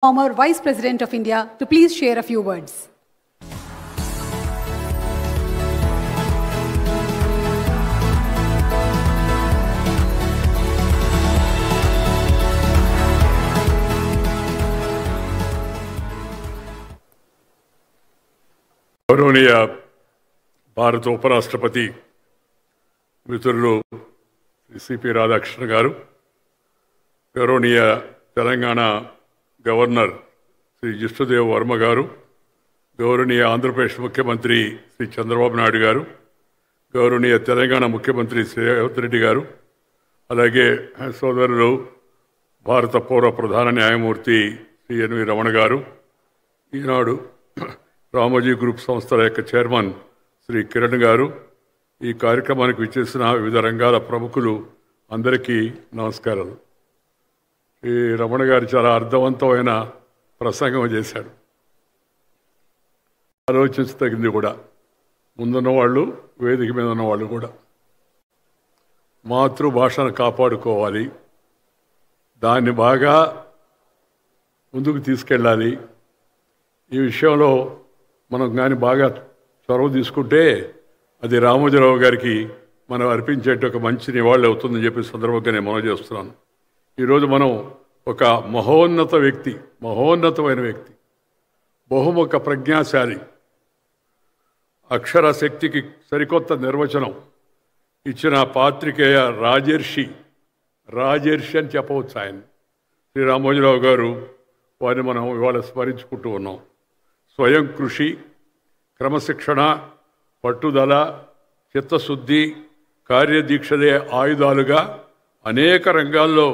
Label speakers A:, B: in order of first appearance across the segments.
A: former Vice President of India, to please share a few words.
B: గౌరవనీయ భారత ఉపరాష్ట్రపతి మిత్రులు సిపి రాధాకృష్ణ గారు, గౌరవనీయ తెలంగాణ గవర్నర్ శ్రీ జిష్ణుదేవ్ వర్మ గారు, గౌరవనీయ ఆంధ్రప్రదేశ్ ముఖ్యమంత్రి శ్రీ చంద్రబాబు నాయుడు గారు, గౌరవనీయ తెలంగాణ ముఖ్యమంత్రి శ్రీ రేవంత్ రెడ్డి గారు, అలాగే సోదరులు భారత పౌర ప్రధాన న్యాయమూర్తి శ్రీ ఎన్వి రమణ గారు, ఈనాడు రామోజీ గ్రూప్ సంస్థల యొక్క చైర్మన్ శ్రీ కిరణ్ గారు, ఈ కార్యక్రమానికి విచ్చేసిన వివిధ రంగాల ప్రముఖులు అందరికీ నమస్కారాలు. ఈ రమణ గారు చాలా అర్థవంతమైన ప్రసంగం చేశాడు. ఆలోచించదగింది కూడా. ముందున్న వాళ్ళు, వేదిక మీద ఉన్న వాళ్ళు కూడా మాతృభాషను కాపాడుకోవాలి, దాన్ని బాగా ముందుకు తీసుకెళ్ళాలి. ఈ విషయంలో మనం కానీ బాగా చొరవ తీసుకుంటే అది రామోజీరావు గారికి మనం అర్పించేట ఒక మంచి నివాళి అవుతుందని చెప్పి సందర్భంగా నేను మనవి చేస్తున్నాను. ఈరోజు మనం ఒక మహోన్నతమైన వ్యక్తి, బహుముఖ ప్రజ్ఞాశాలి, అక్షర శక్తికి సరికొత్త నిర్వచనం ఇచ్చిన పాత్రికేయ రాజర్షి అని చెప్పవచ్చు. ఆయన శ్రీ రామోజీరావు గారు, వారిని మనం ఇవాళ స్మరించుకుంటూ ఉన్నాం. స్వయం కృషి, క్రమశిక్షణ, పట్టుదల, చిత్తశుద్ధి, కార్యదీక్షలే ఆయుధాలుగా అనేక రంగాల్లో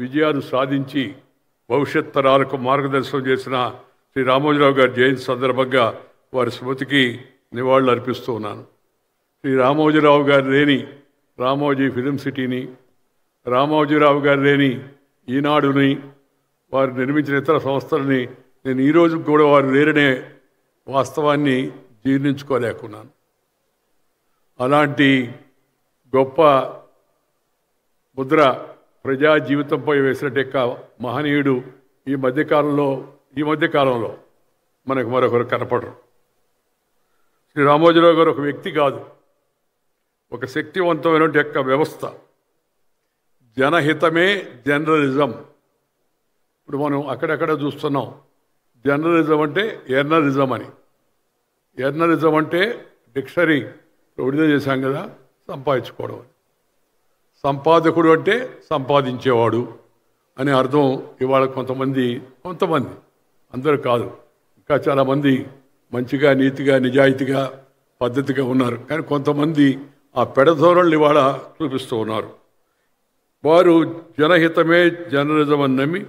B: విజయాలు సాధించి భవిష్యత్ తరాలకు మార్గదర్శనం చేసిన శ్రీ రామోజీరావు గారి జయంతి సందర్భంగా వారి స్మృతికి నివాళులు అర్పిస్తూ ఉన్నాను. శ్రీ రామోజీరావు గారు లేని రామోజీ ఫిలిం సిటీని, రామోజీరావు గారు లేని ఈనాడుని, వారు నిర్మించిన ఇతర సంస్థలని నేను ఈరోజు కూడా వారు లేరనే వాస్తవాన్ని జీర్ణించుకోలేకున్నాను. అలాంటి గొప్ప ముద్ర ప్రజా జీవితంపై వేసినట్టు మహనీయుడు ఈ మధ్యకాలంలో మనకు మరొకరు కనపడరు. శ్రీ రామోజీరావు గారు ఒక వ్యక్తి కాదు, ఒక శక్తివంతమైన యొక్క వ్యవస్థ. జనహితమే జర్నలిజం. ఇప్పుడు మనం అక్కడక్కడ చూస్తున్నాం, జర్నలిజం అంటే ఎర్నలిజం అని. ఎర్నలిజం అంటే డిక్షనరీ విడుదల చేశాం కదా, సంపాదించుకోవడం. సంపాదకుడు అంటే సంపాదించేవాడు అనే అర్థం. ఇవాళ కొంతమంది అందరూ కాదు, ఇంకా చాలామంది మంచిగా, నీతిగా, నిజాయితీగా, పద్ధతిగా ఉన్నారు. కానీ కొంతమంది ఆ పెడధోరణులు ఇవాళ చూపిస్తూ ఉన్నారు. వారు జనహితమే జర్నలిజం అని నమ్మి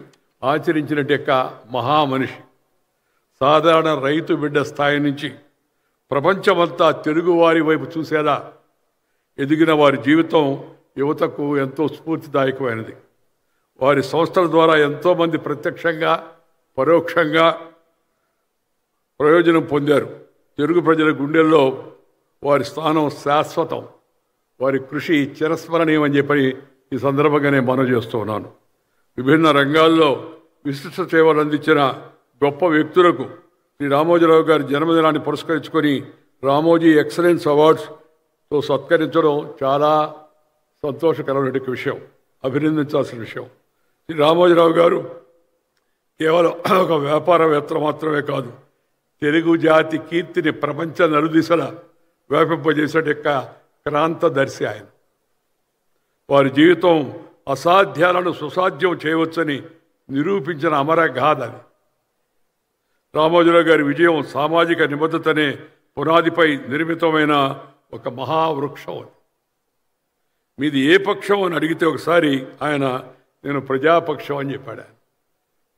B: ఆచరించినట్టు యొక్క మహామనిషి. సాధారణ రైతు బిడ్డ స్థాయి నుంచి ప్రపంచమంతా తెలుగువారి వైపు చూసేలా ఎదిగిన వారి జీవితం యువతకు ఎంతో స్ఫూర్తిదాయకమైనది. వారి సంస్థల ద్వారా ఎంతోమంది ప్రత్యక్షంగా, పరోక్షంగా ప్రయోజనం పొందారు. తెలుగు ప్రజల గుండెల్లో వారి స్థానం శాశ్వతం, వారి కృషి చిరస్మరణీయమని చెప్పి ఈ సందర్భంగా నేను మనవి చేస్తూ ఉన్నాను. విభిన్న రంగాల్లో విశిష్ట సేవలు అందించిన గొప్ప వ్యక్తులకు శ్రీ రామోజీరావు గారి జన్మదినాన్ని పురస్కరించుకొని రామోజీ ఎక్సలెన్స్ అవార్డ్స్తో సత్కరించడం చాలా సంతోషకరమైన విషయం, అభినందించాల్సిన విషయం. శ్రీ రామోజీరావు గారు కేవలం ఒక వ్యాపారవేత్త మాత్రమే కాదు, తెలుగు జాతి కీర్తిని ప్రపంచ నలుదిశలా వ్యాపింపజేసే యొక్క క్రాంతదర్శి ఆయన. వారి జీవితం అసాధ్యాలను సుసాధ్యం చేయవచ్చని నిరూపించిన అమరగాథ అది. రామోజీరావు గారి విజయం సామాజిక నిబద్ధతనే పునాదిపై నిర్మితమైన ఒక మహావృక్షం. మీది ఏ పక్షం అని అడిగితే ఒకసారి ఆయన, నేను ప్రజాపక్షం అని చెప్పాడు.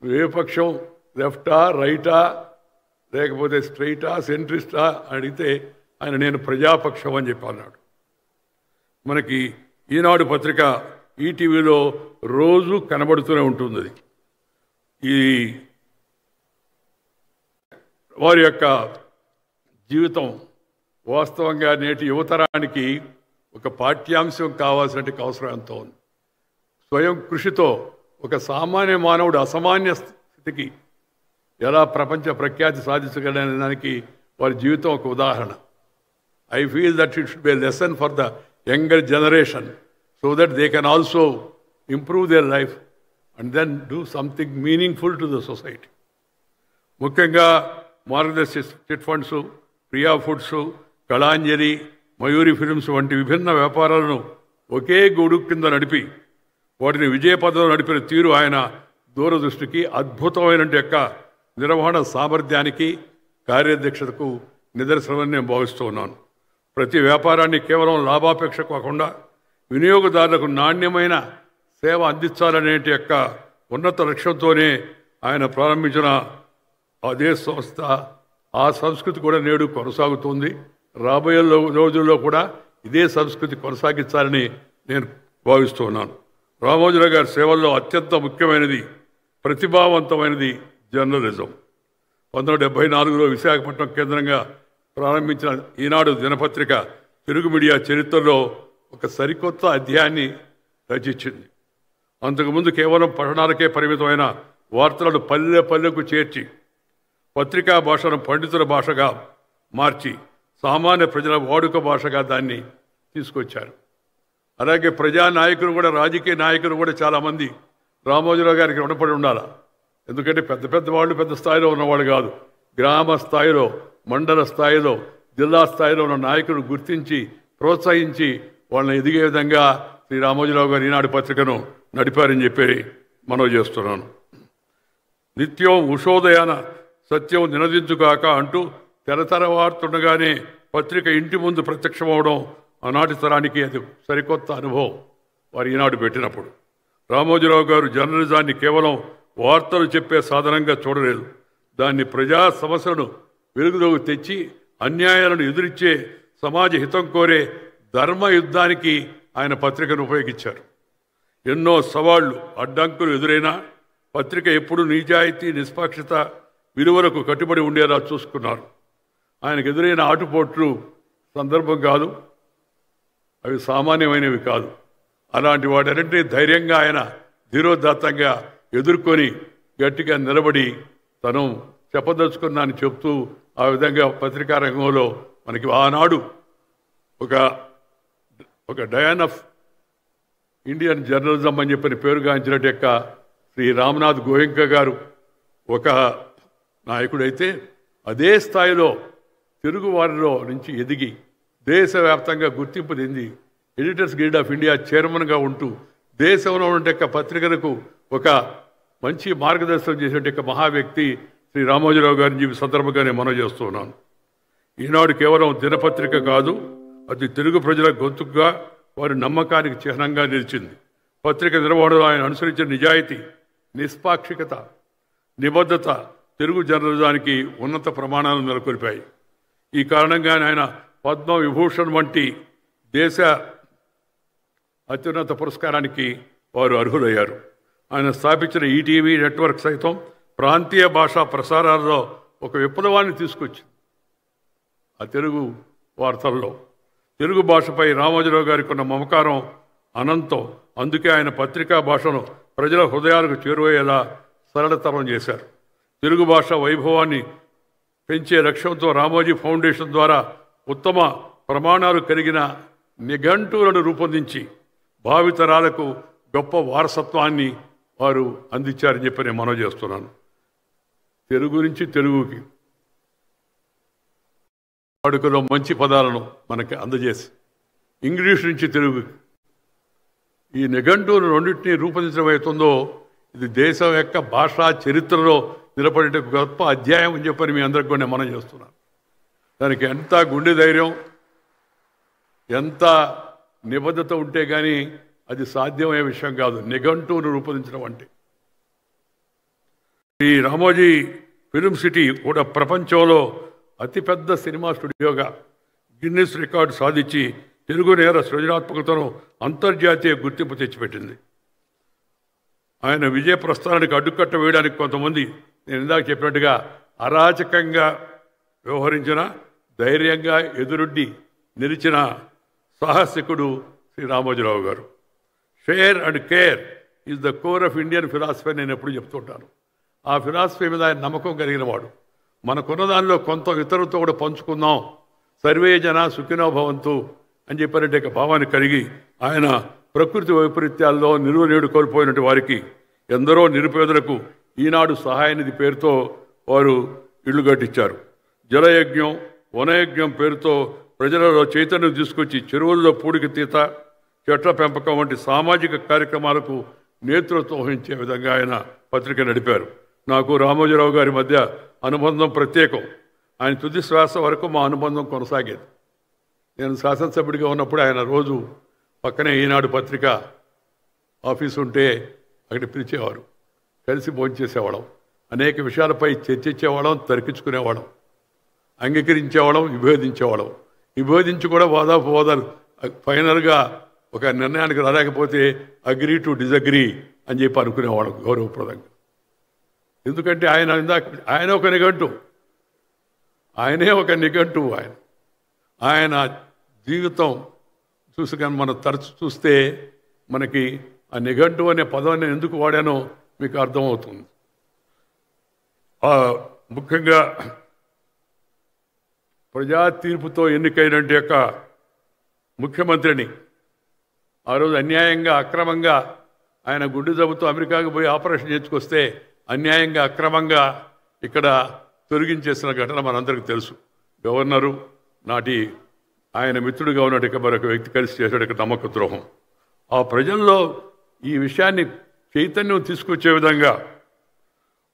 B: నువ్వు ఏ పక్షం, లెఫ్టా, రైటా, లేకపోతే స్ట్రైటా, సెంట్రిస్టా అని అడిగితే ఆయన నేను ప్రజాపక్షం అని చెప్పి అన్నాడు. మనకి ఈనాడు పత్రిక ఈటీవీలో రోజు కనబడుతూనే ఉంటుంది. ఈ వారి యొక్క జీవితం వాస్తవంగా నేటి యువతరానికి ఒక పాఠ్యాంశం కావాల్సిన అవసరం ఎంతో ఉంది. స్వయం కృషితో ఒక సామాన్య మానవుడు అసామాన్య స్థితికి ఎలా ప్రపంచ ప్రఖ్యాతి సాధించగలనే దానికి వారి జీవితం ఒక ఉదాహరణ. I feel that it should be a lesson for the younger generation so that they can also improve their life and then do something meaningful to the society. ముఖ్యంగా మార్గదర్శి chit funds, Priya foods, Kalanjali, Mayuri films వంటి విభిన్న వ్యాపారాలను ఒకే గొడుగు కింద నడిపి వాటిని విజయపథంలో నడిపిన తీరు ఆయన దూరదృష్టికి, అద్భుతమైన యొక్క నిర్వహణ సామర్థ్యానికి, కార్యదక్షతకు నిదర్శనమని నేను భావిస్తూ ఉన్నాను. ప్రతి వ్యాపారాన్ని కేవలం లాభాపేక్ష కాకుండా వినియోగదారులకు నాణ్యమైన సేవ అందించాలనే యొక్క ఉన్నత లక్ష్యంతోనే ఆయన ప్రారంభించిన అదే సంస్థ, ఆ సంస్కృతి కూడా నేడు కొనసాగుతుంది. రాబోయే రోజుల్లో కూడా ఇదే సంస్కృతి కొనసాగించాలని నేను భావిస్తున్నాను. రామోజీరావు గారి సేవల్లో అత్యంత ముఖ్యమైనది, ప్రతిభావంతమైనది జర్నలిజం. 1974లో విశాఖపట్నం కేంద్రంగా ప్రారంభించిన ఈనాడు దినపత్రిక తెలుగు మీడియా చరిత్రలో ఒక సరికొత్త అధ్యాయాన్ని రచించింది. అంతకుముందు కేవలం పఠనాలకే పరిమితమైన వార్తలను పల్లె పల్లెకు చేర్చి పత్రికా భాషను పండితుల భాషగా మార్చి సామాన్య ప్రజల వాడుక భాషగా దాన్ని తీసుకొచ్చారు. అలాగే ప్రజానాయకులు కూడా, రాజకీయ నాయకులు కూడా చాలామంది రామోజీరావు గారికి రుణపడి ఉండాలి. ఎందుకంటే పెద్ద పెద్ద వాళ్ళు పెద్ద స్థాయిలో ఉన్నవాళ్ళు కాదు, గ్రామ స్థాయిలో, మండల స్థాయిలో, జిల్లా స్థాయిలో ఉన్న నాయకులు గుర్తించి ప్రోత్సహించి వాళ్ళని ఎదిగే విధంగా శ్రీ రామోజీరావు గారు ఈనాడు పత్రికను నడిపారని చెప్పి మనవి చేస్తున్నాను. నిత్యం ఉషోదయాన సత్యం నినదించుగాక అంటూ తెరతరవారుతుండగానే పత్రిక ఇంటి ముందు ప్రత్యక్షమవడం ఆనాటి తరానికి అది సరికొత్త అనుభవం. వారు ఈనాడు పెట్టినప్పుడు రామోజీరావు గారు జర్నలిజాన్ని కేవలం వార్తలు చెప్పే సాధనంగా చూడలేదు, దాన్ని ప్రజా సమస్యలను వెలుగులోకి తెచ్చి అన్యాయాలను ఎదురిచ్చే, సమాజ హితం కోరే ధర్మ యుద్ధానికి ఆయన పత్రికను ఉపయోగించారు. ఎన్నో సవాళ్లు, అడ్డంకులు ఎదురైనా పత్రిక ఎప్పుడు నిజాయితీ, నిష్పాక్షత విలువలకు కట్టుబడి ఉండేలా చూసుకున్నారు. ఆయనకు ఎదురైన ఆటుపోట్లు సందర్భం కాదు, అవి సామాన్యమైనవి కాదు. అలాంటి వాటన్నింటినీ ధైర్యంగా ఆయన ధీరోదాత్తంగా ఎదుర్కొని గట్టిగా నిలబడి తను చెప్పదలుచుకున్నాను చెప్తూ ఆ విధంగా పత్రికా రంగంలో మనకి ఆనాడు ఒక డయాన్ ఆఫ్ ఇండియన్ జర్నలిజం అని చెప్పిన పేరుగాంచినట్టు యొక్క శ్రీ రామ్నాథ్ గోయంకా గారు ఒక నాయకుడైతే, అదే స్థాయిలో తెలుగు వారిలో నుంచి ఎదిగి దేశవ్యాప్తంగా గుర్తింపు చెంది ఎడిటర్స్ గిల్డ్ ఆఫ్ ఇండియా చైర్మన్గా ఉంటూ దేశంలో ఉండే పత్రికలకు ఒక మంచి మార్గదర్శనం చేసే మహా వ్యక్తి శ్రీ రామోజీరావు గారిని చెప్పి సందర్భంగా నేను మనవి చేస్తున్నాను. ఈనాడు కేవలం దినపత్రిక కాదు, అది తెలుగు ప్రజల గొంతుగా, వారి నమ్మకానికి చిహ్నంగా నిలిచింది. పత్రిక నిర్వహణలో ఆయన అనుసరించిన నిజాయితీ, నిష్పాక్షికత, నిబద్ధత తెలుగు జర్నలిజానికి ఉన్నత ప్రమాణాలను నెలకొల్పాయి. ఈ కారణంగానే ఆయన పద్మ విభూషణ్ వంటి దేశ అత్యున్నత పురస్కారానికి వారు అర్హులయ్యారు. ఆయన స్థాపించిన ఈటీవీ నెట్వర్క్ సైతం ప్రాంతీయ భాషా ప్రసారాల్లో ఒక విప్లవాన్ని తీసుకొచ్చింది. ఆ తెలుగు వార్తల్లో తెలుగు భాషపై రామోజీరావు గారికి ఉన్న మమకారం అనంతం. అందుకే ఆయన పత్రికా భాషను ప్రజల హృదయాలకు చేరువయ్యేలా సరళతరం చేశారు. తెలుగు భాష వైభవాన్ని పెంచే లక్ష్యంతో రామోజీ ఫౌండేషన్ ద్వారా ఉత్తమ ప్రమాణాలు కలిగిన నిఘంటువులను రూపొందించి భావితరాలకు గొప్ప వారసత్వాన్ని వారు అందించారని చెప్పి నేను మనవి చేస్తున్నాను. తెలుగు నుంచి తెలుగుకి వాడుకలో మంచి పదాలను మనకి అందజేసి, ఇంగ్లీష్ నుంచి తెలుగుకి ఈ నిఘంటువులు రెండింటినీ రూపొందించడం అవుతుందో ఇది దేశం యొక్క భాషా చరిత్రలో నిలబడే గొప్ప అధ్యాయం అని చెప్పని మీ అందరికి కూడా మనం చేస్తున్నాను. దానికి ఎంత గుండె ధైర్యం, ఎంత నిబద్ధత ఉంటే కానీ అది సాధ్యమయ్యే విషయం కాదు. నిఘంటువును రూపొందించడం అంటే ఈ రామోజీ ఫిల్మ్ సిటీ కూడా ప్రపంచంలో అతిపెద్ద సినిమా స్టూడియోగా గిన్నిస్ రికార్డు సాధించి తెలుగు నేర సృజనాత్మకతను అంతర్జాతీయ గుర్తింపు తెచ్చిపెట్టింది. ఆయన విజయ ప్రస్థానానికి అడ్డుకట్ట వేయడానికి కొంతమంది నేను ఇందాక చెప్పినట్టుగా అరాచకంగా వ్యవహరించిన, ధైర్యంగా ఎదురుడ్డి నిలిచిన సాహసికుడు శ్రీ రామోజీరావు గారు. Share and care is the core of Indian philosophy నేను ఎప్పుడు చెప్తుంటాను. ఆ ఫిలాసఫీ మీద ఆయన నమ్మకం కలిగిన వాడు. మనకున్న దానిలో కొంత ఇతరులతో కూడా పంచుకుందాం, సర్వే జన సుఖినో భవంతు అని చెప్పినట్టు భావాన్ని కలిగి ఆయన ప్రకృతి వైపరీత్యాల్లో నిలువనేడు కోల్పోయినట్టు వారికి, ఎందరో నిరుపేదలకు ఈనాడు సహాయనిధి పేరుతో వారు ఇళ్లు కట్టించారు. జలయజ్ఞం, వనయజ్ఞం పేరుతో ప్రజలలో చైతన్యం తీసుకొచ్చి చెరువుల్లో పూడికి తీత, చెట్ల పెంపకం వంటి సామాజిక కార్యక్రమాలకు నేతృత్వం వహించే విధంగా ఆయన పత్రిక నడిపారు. నాకు రామోజీరావు గారి మధ్య అనుబంధం ప్రత్యేకం. ఆయన తుది శ్వాస వరకు మా అనుబంధం కొనసాగేది. నేను శాసనసభ్యుడిగా ఉన్నప్పుడు ఆయన రోజు పక్కనే ఈనాడు పత్రిక ఆఫీసు ఉంటే అక్కడికి పిలిచేవారు. కలిసి భోంచేసేవాళ్ళం, అనేక విషయాలపై చర్చించేవాళ్ళం, తర్కించుకునేవాళ్ళం, అంగీకరించేవాళ్ళం, విభేదించేవాళ్ళం. విభేదించి కూడా వాదాలు ఫైనల్గా ఒక నిర్ణయానికి రాలేకపోతే అగ్రీ టు డిజగ్రీ అని చెప్పి అనుకునేవాళ్ళం గౌరవప్రదంగా. ఎందుకంటే ఆయన ఒక నిఘంటు, ఆయనే ఒక నిఘంటు. ఆయన జీవితం చూసి కానీ మనం తరచు చూస్తే మనకి ఆ నిఘంటు అనే పదాన్ని ఎందుకు వాడానో మీకు అర్థమవుతుంది. ముఖ్యంగా ప్రజా తీర్పుతో ఎన్నికైనటువంటి యొక్క ముఖ్యమంత్రిని ఆ రోజు అన్యాయంగా అక్రమంగా ఆయన గుండె జబ్బుతో అమెరికాకు పోయి ఆపరేషన్ చేసుకొస్తే అన్యాయంగా అక్రమంగా ఇక్కడ తొలగించేసిన ఘటన మనందరికీ తెలుసు. గవర్నరు నాటి ఆయన మిత్రుడిగా ఉన్నట్టు మరొక వ్యక్తి కలిసి చేసాడు నమ్మక ద్రోహం. ఆ ప్రజల్లో ఈ విషయాన్ని చైతన్యం తీసుకొచ్చే విధంగా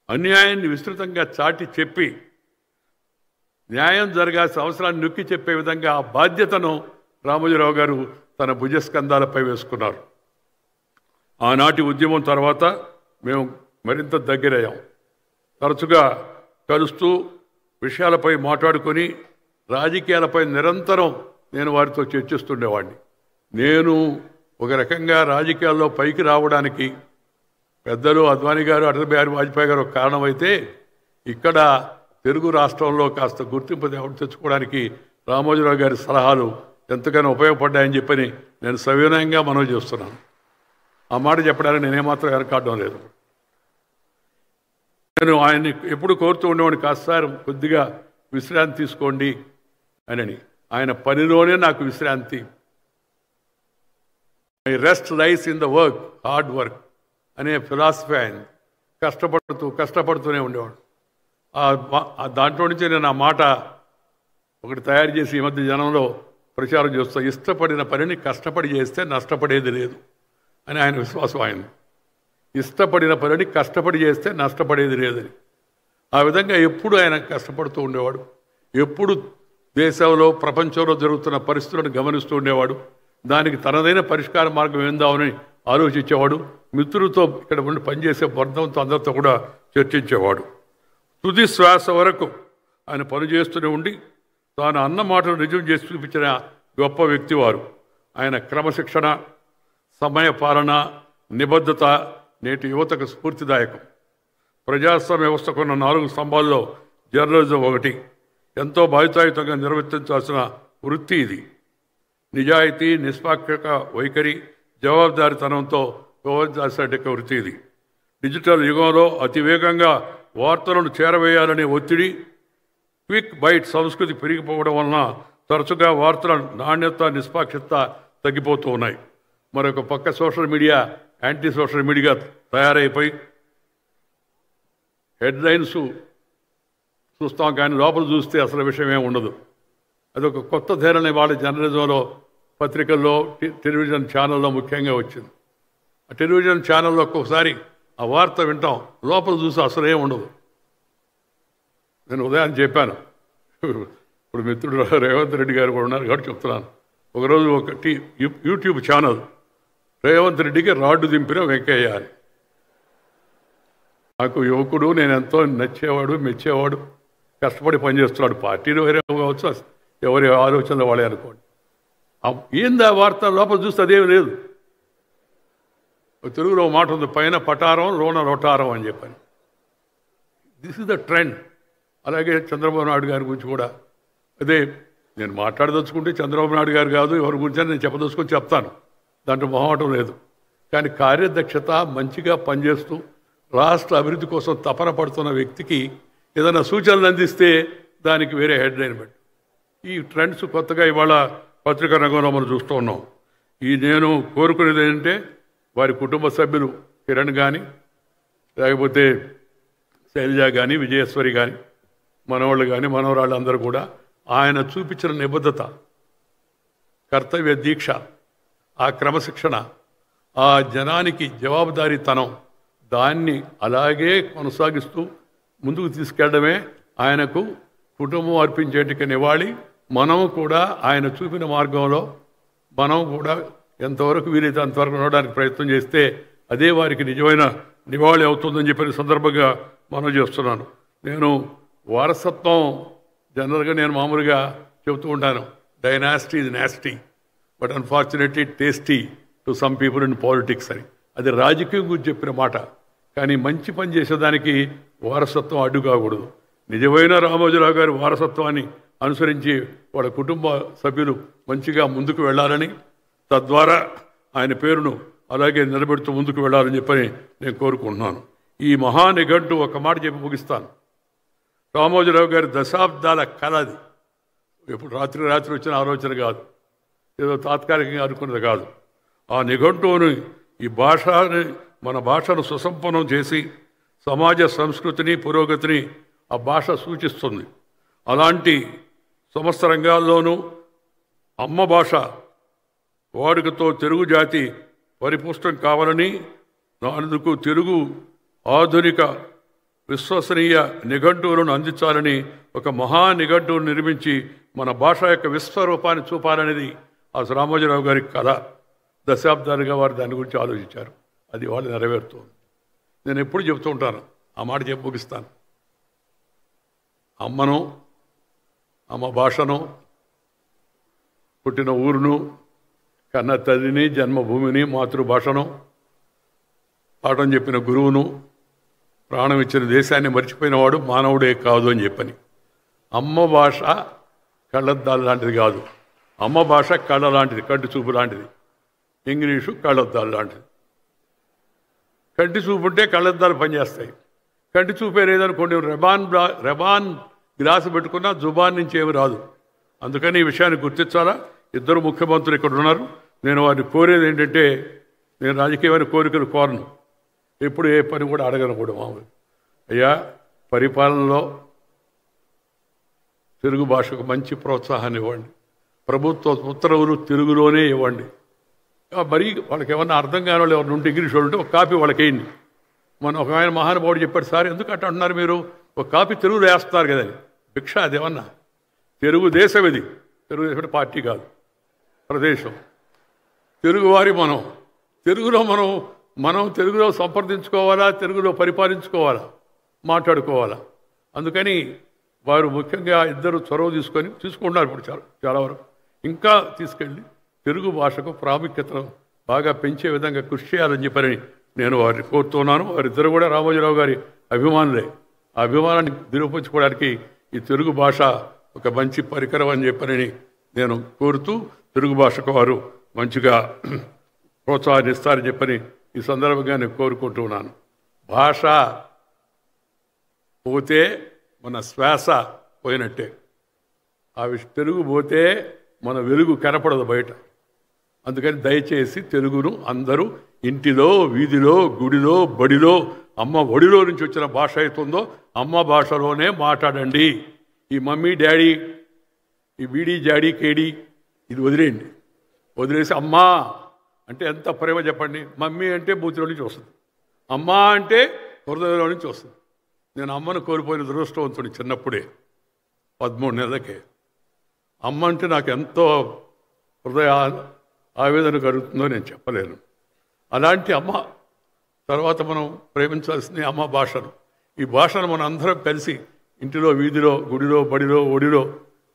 B: అన్యాయాన్ని విస్తృతంగా చాటి చెప్పి న్యాయం జరగాల్సిన అవసరాన్ని నొక్కి చెప్పే విధంగా ఆ బాధ్యతను రామోజీరావు గారు తన భుజస్కంధాలపై వేసుకున్నారు. ఆనాటి ఉద్యమం తర్వాత మేము మరింత దగ్గరయ్యాం. తరచుగా కలుస్తూ విషయాలపై మాట్లాడుకొని రాజకీయాలపై నిరంతరం నేను వారితో చర్చిస్తుండేవాడిని. నేను ఒక రకంగా రాజకీయాల్లో పైకి రావడానికి పెద్దలు అద్వానీ గారు, అటల్ బిహారీ వాజ్పేయి గారు ఒక కారణమైతే, ఇక్కడ తెలుగు రాష్ట్రంలో కాస్త గుర్తింపు తెచ్చుకోవడానికి రామోజీరావు గారి సలహాలు ఎంతగానో ఉపయోగపడ్డాయని చెప్పని నేను సవినయంగా మనవి చేస్తున్నాను. ఆ మాట చెప్పడానికి నేనేమాత్రం వెనకాడడం లేదు. నేను ఆయన్ని ఎప్పుడు కోరుతూ ఉండేవాడిని, కాస్త కొద్దిగా విశ్రాంతి తీసుకోండి అని. ఆయన పనిలోనే నాకు విశ్రాంతి. My rest lies in the work, hard work అనే ఫిలాసఫీ ఆయన. కష్టపడుతూనే ఉండేవాడు. దాంట్లో నుంచి నేను ఆ మాట ఒకటి తయారు చేసి ఈ మధ్య జనంలో ప్రచారం చేస్తూ, ఇష్టపడిన పనిని కష్టపడి చేస్తే నష్టపడేది లేదు అని ఆయన విశ్వాసం. ఆయన ఇష్టపడిన పనిని కష్టపడి చేస్తే నష్టపడేది లేదని. ఆ విధంగా ఎప్పుడు ఆయన కష్టపడుతూ ఉండేవాడు. ఎప్పుడు దేశంలో ప్రపంచంలో జరుగుతున్న పరిస్థితులను గమనిస్తూ ఉండేవాడు. దానికి తనదైన పరిష్కార మార్గం ఏందామని ఆలోచించేవాడు. మిత్రులతో ఇక్కడ ఉండి పనిచేసే వర్గంతో అందరితో కూడా చర్చించేవాడు. తుది శ్వాస వరకు ఆయన పనిచేస్తూనే ఉండి తాను అన్న మాటలు నిజం చేసి చూపించిన గొప్ప వ్యక్తి వారు. ఆయన క్రమశిక్షణ, సమయ పాలన, నిబద్ధత నేటి యువతకు స్ఫూర్తిదాయకం. ప్రజాస్వామ్య వ్యవస్థకున్న 4 స్తంభాల్లో జర్నలిజం ఒకటి. ఎంతో బాధ్యతాయుతంగా నిర్వర్తించాల్సిన వృత్తి ఇది. నిజాయితీ, నిష్పాక్షిక వైఖరి, జవాబుదారీతనంతో వ్యవహరించాల్సిన వృత్తి ఇది. డిజిటల్ యుగంలో అతివేగంగా వార్తలను చేరవేయాలనే ఒత్తిడి, క్విక్ బైట్ సంస్కృతి పెరిగిపోవడం వలన తరచుగా వార్తల నాణ్యత, నిష్పాక్షిత తగ్గిపోతూ ఉన్నాయి. మరొక పక్క social media anti social media తయారైపోయి హెడ్లైన్స్ చూస్తాం కానీ లోపల చూస్తే అసలు విషయం ఏమి ఉండదు. అదొక కొత్త ధోరణి వాళ్ళ జర్నలిజంలో, పత్రికల్లో, టెలివిజన్ ఛానల్లో ముఖ్యంగా వచ్చింది. ఆ టెలివిజన్ ఛానల్లో ఒక్కొక్కసారి ఆ వార్త వింటాం, లోపల చూసి అసలు ఏమి ఉండదు. నేను ఉదయం చెప్పాను, ఇప్పుడు మిత్రుడు రేవంత్ రెడ్డి గారు కూడా ఉన్నారు కాబట్టి చెప్తున్నాను. ఒకరోజు ఒక యూట్యూబ్ ఛానల్ రేవంత్ రెడ్డికి రాడ్డు దింపిన వెంకయ్య అని. నాకు యువకుడు, నేను ఎంతో నచ్చేవాడు, మెచ్చేవాడు, కష్టపడి పనిచేస్తున్నాడు. పార్టీలు వేరే కావచ్చు, ఎవరి ఆలోచనలు వాళ్ళే అనుకోండి. ఏందా వార్త లోపల చూస్తే అదేమి లేదు. తెలుగులో మాట ఉంది, పైన పటారం లోన లొటారం అని చెప్పాను. This is the trend. అలాగే చంద్రబాబు నాయుడు గారి గురించి కూడా అదే. నేను మాట్లాడదలుచుకుంటే చంద్రబాబు నాయుడు గారు కాదు, ఎవరి గురించి నేను చెప్పదలుచుకొని చెప్తాను, దాంట్లో మొహమాటం లేదు. కానీ కార్యదక్షత, మంచిగా పనిచేస్తూ రాష్ట్ర అభివృద్ధి కోసం తపన పడుతున్న వ్యక్తికి ఏదైనా సూచనలు అందిస్తే దానికి వేరే హెడ్లైన్ పెట్టి ఈ ట్రెండ్స్ కొత్తగా ఇవాళ పత్రికా రంగంలో మనం చూస్తూ ఉన్నాం. నేను కోరుకునేది ఏంటంటే వారి కుటుంబ సభ్యులు కిరణ్ కానీ లేకపోతే శైలజ కానీ విజయేశ్వరి కానీ మనవాళ్ళు కానీ మనవరాళ్ళు అందరూ కూడా ఆయన చూపించిన నిబద్ధత, కర్తవ్య దీక్ష, ఆ క్రమశిక్షణ, ఆ జనానికి జవాబుదారీతనం, దాన్ని అలాగే కొనసాగిస్తూ ముందుకు తీసుకెళ్లడమే ఆయనకు కుటుంబం అర్పించేటికి నివాళి. మనం కూడా ఆయన చూపిన మార్గంలో మనం కూడా ఎంతవరకు వీలైతే అంతవరకు నడవడానికి ప్రయత్నం చేస్తే అదే వారికి నిజమైన నివాళి అవుతుందని చెప్పిన సందర్భంగా మనం చేస్తున్నాను. నేను వారసత్వం జనరల్గా నేను మామూలుగా చెబుతూ ఉంటాను, dynasty is nasty but unfortunately tasty to some people in politics అని. అది రాజకీయం గురించి చెప్పిన మాట. కానీ మంచి పని చేసేదానికి వారసత్వం అడ్డు కాకూడదు. నిజమైన రామోజీరావు గారి వారసత్వాన్ని అనుసరించి వాళ్ళ కుటుంబ సభ్యులు మంచిగా ముందుకు వెళ్ళాలని, తద్వారా ఆయన పేరును అలాగే నిలబెడుతూ ముందుకు వెళ్ళాలని చెప్పని నేను కోరుకుంటున్నాను. ఈ మహానిఘంటు ఒక మాట చెప్పి ముగిస్తాను. రామోజీరావు గారి దశాబ్దాల కళ అది. ఎప్పుడు రాత్రి వచ్చిన ఆలోచన కాదు, ఏదో తాత్కాలికంగా అనుకున్నది కాదు. ఆ నిఘంటువుని ఈ భాషని, మన భాషను సుసంపన్నం చేసి సమాజ సంస్కృతిని పురోగతిని ఆ భాష సూచిస్తుంది. అలాంటి సమస్త రంగాల్లోనూ అమ్మ భాష వాడుకతో తెలుగు జాతి పరిపుష్టం కావాలని, అందుకు తెలుగు ఆధునిక విశ్వసనీయ నిఘంటువులను అందించాలని ఒక మహా నిఘంటువును నిర్మించి మన భాష యొక్క విశ్వరూపాన్ని చూపాలనేది ఆ రామోజీరావు గారి కళ. దశాబ్దాలుగా వారు దాని గురించి ఆలోచించారు. అది వాళ్ళు నెరవేరుతుంది. నేను ఎప్పుడు చెబుతూ ఉంటాను, ఆ మాట చెప్పి ముగిస్తాను. అమ్మను, అమ్మ భాషను, పుట్టిన ఊరును, కన్న తల్లిని, జన్మభూమిని, మాతృభాషను, పాఠం చెప్పిన గురువును, ప్రాణం ఇచ్చిన దేశాన్ని మర్చిపోయినవాడు మానవుడే కాదు అని చెప్పని. అమ్మ భాష కళ్ళద్దాలు లాంటిది కాదు. అమ్మ భాష కళ్ళ లాంటిది, కంటి చూపు లాంటిది. ఇంగ్లీషు కళ్ళద్దాలు లాంటిది. కంటి చూపు ఉంటే కళ్ళద్దాలు పనిచేస్తాయి. కంటి చూపే లేదనుకోండి, రెబాన్ గ్లాసు పెట్టుకున్నా జుబాన్ నుంచి ఏమి రాదు. అందుకని ఈ విషయాన్ని గుర్తించాలా. ఇద్దరు ముఖ్యమంత్రులు ఇక్కడ ఉన్నారు. నేను వారిని కోరేది ఏంటంటే, నేను రాజకీయమైన కోరికలు కోరను, ఎప్పుడు ఏ పని కూడా అడగను కూడా. మామూలు అయ్యా, పరిపాలనలో తెలుగు భాషకు మంచి ప్రోత్సాహాన్ని ఇవ్వండి. ప్రభుత్వ ఉత్తర్వులు తెలుగులోనే ఇవ్వండి. మరి వాళ్ళకి ఏమన్నా అర్థం కాని వాళ్ళు ఎవరు ఉంటే, ఇంగ్లీష్ వాళ్ళు ఉంటే ఒక కాపీ వాళ్ళకి వేయండి. మన ఒక ఆయన మహానుభావుడు చెప్పాడు, సార్ ఎందుకు అట్లా అంటున్నారు మీరు, ఒక కాపీ తెలుగులో వేస్తున్నారు కదా. భిక్ష అదేమన్నా. తెలుగుదేశం ఇది, తెలుగుదేశం పార్టీ కాదు, ప్రదేశం. తెలుగువారి మనం తెలుగులో సంప్రదించుకోవాలా, తెలుగులో పరిపాలించుకోవాలా, మాట్లాడుకోవాలా. అందుకని వారు ముఖ్యంగా ఇద్దరు చొరవ తీసుకుంటున్నారు ఇప్పుడు చాలా వరకు. ఇంకా తీసుకెళ్ళి తెలుగు భాషకు ప్రాముఖ్యతను బాగా పెంచే విధంగా కృషి చేయాలని చెప్పని నేను వారిని కోరుతున్నాను. వారిద్దరు కూడా రామోజీరావు గారి అభిమానులే. ఆ అభిమానాన్ని నిరూపించుకోవడానికి ఈ తెలుగు భాష ఒక మంచి పరికరం అని చెప్పని నేను కోరుతూ, తెలుగు భాషకు వారు మంచిగా ప్రోత్సాహాన్ని ఇస్తారని చెప్పని ఈ సందర్భంగా నేను కోరుకుంటున్నాను. భాష పోతే మన శ్వాస పోయినట్టే. తెలుగు పోతే మన వెలుగు కనపడదు బయట. అందుకని దయచేసి తెలుగును అందరూ ఇంటిలో, వీధిలో, గుడిలో, బడిలో, అమ్మ ఒడిలో నుంచి వచ్చిన భాష అవుతుందో అమ్మ భాషలోనే మాట్లాడండి. ఈ మమ్మీ డాడీ, ఈ బీడీ జాడీ కేడీ ఇది వదిలేయండి. వదిలేసి అమ్మా అంటే ఎంత ప్రేమ చెప్పండి. మమ్మీ అంటే బూతిలో నుంచి వస్తుంది, అమ్మ అంటే హృదయంలో నుంచి వస్తుంది. నేను అమ్మను కోల్పోయిన దురదృష్టవంతుడి చిన్నప్పుడే, 13 నెలలకే. అమ్మ అంటే నాకు ఎంతో హృదయ ఆవేదన కలుగుతుందో నేను చెప్పలేను. అలాంటి అమ్మ తర్వాత మనం ప్రేమించాల్సింది అమ్మ భాషను. ఈ భాషను మనం అందరం కలిసి ఇంటిలో, వీధిలో, గుడిలో, బడిలో, ఒడిలో,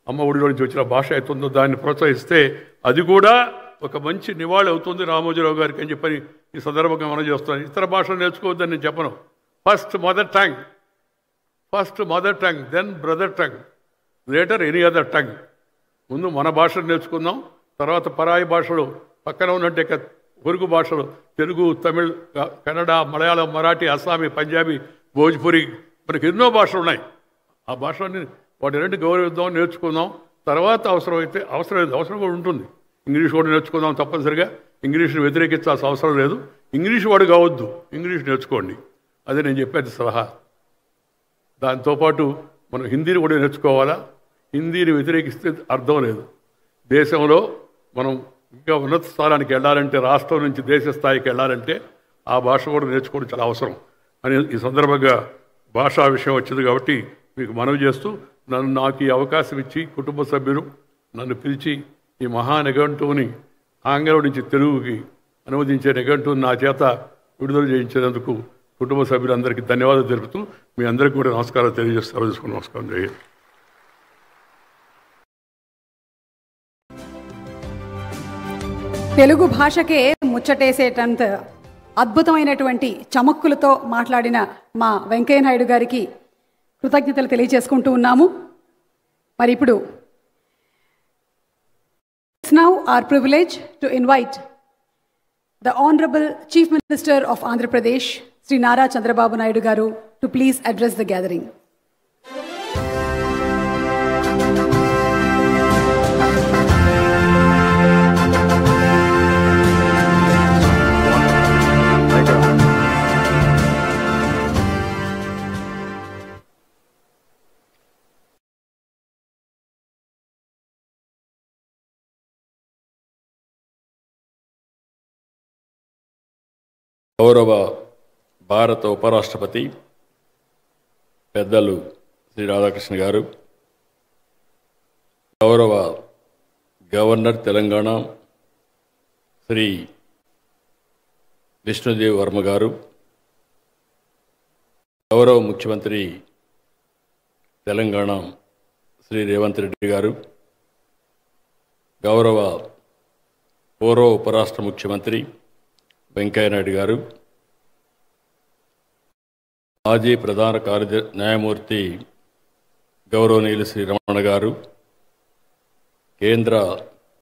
B: అమ్మ ఒడిలో నుంచి వచ్చిన భాష అవుతుందో దాన్ని ప్రోత్సహిస్తే అది కూడా ఒక మంచి నివాళి అవుతుంది రామోజీరావు గారికి అని చెప్పని ఈ సందర్భంగా మనం చేస్తున్నాను. ఇతర భాషలు నేర్చుకోవద్దని నేను చెప్పను. First mother tongue, then brother tongue, later any other tongue. ముందు మన భాషను నేర్చుకుందాం, తర్వాత పరాయి భాషలు పక్కన ఉన్నట్టే పొరుగు భాషలు తెలుగు, తమిళ్, కన్నడ, మలయాళం, మరాఠీ, అస్సామీ, పంజాబీ, భోజ్పురి, మనకి ఎన్నో భాషలు ఉన్నాయి. ఆ భాషలన్నీ వాటి రెండు గౌరవిద్దాం, నేర్చుకుందాం. తర్వాత అవసరం కూడా ఉంటుంది. ఇంగ్లీష్ కూడా నేర్చుకుందాం తప్పనిసరిగా. ఇంగ్లీష్ని వ్యతిరేకించాల్సిన అవసరం లేదు. ఇంగ్లీష్ వాడు కావద్దు, ఇంగ్లీష్ నేర్చుకోండి. అదే నేను చెప్పేది సలహా. దాంతోపాటు మనం హిందీని కూడా నేర్చుకోవాలా. హిందీని వ్యతిరేకిస్తే అర్థం లేదు. దేశంలో మనం ఇంకా ఉన్నత స్థానానికి వెళ్ళాలంటే, రాష్ట్రం నుంచి దేశ స్థాయికి వెళ్ళాలంటే ఆ భాష కూడా నేర్చుకోవడం చాలా అవసరం అని ఈ సందర్భంగా భాషా విషయం వచ్చింది కాబట్టి మీకు మనవి చేస్తూ, నాకు ఈ అవకాశం ఇచ్చి కుటుంబ సభ్యులు నన్ను పిలిచి ఈ మహా నిఘంటువుని ఆంగ్లం నుంచి తెలుగుకి అనువదించే నిఘంటువుని నా చేత విడుదల చేయించేందుకు కుటుంబ సభ్యులందరికీ ధన్యవాదాలు తెలుపుతూ మీ అందరికీ కూడా నమస్కారాలు తెలియజేస్తూ నమస్కారం చేయాలి.
A: తెలుగు భాషకే ముచ్చటేసేటంత అద్భుతమైనటువంటి చమక్కులతో మాట్లాడిన మా వెంకయ్య నాయుడు గారికి కృతజ్ఞతలు తెలియజేసుకుంటూ ఉన్నాము. మరి ఇప్పుడు it's now our privilege to invite the Honorable Chief Minister of Andhra Pradesh, Sri Nara Chandrababu Naidu Garu, to please address the gathering.
C: గౌరవ భారత ఉపరాష్ట్రపతి పెద్దలు శ్రీ రాధాకృష్ణ గారు, గౌరవ గవర్నర్ తెలంగాణ శ్రీ విష్ణుదేవ్ వర్మ గారు, గౌరవ ముఖ్యమంత్రి తెలంగాణ శ్రీ రేవంత్ రెడ్డి గారు, గౌరవ పూర్వ ఉపరాష్ట్ర ముఖ్యమంత్రి వెంకయ్య నాయుడు గారు, మాజీ ప్రధాన న్యాయమూర్తి గౌరవనీయులు శ్రీ రమణ గారు, కేంద్ర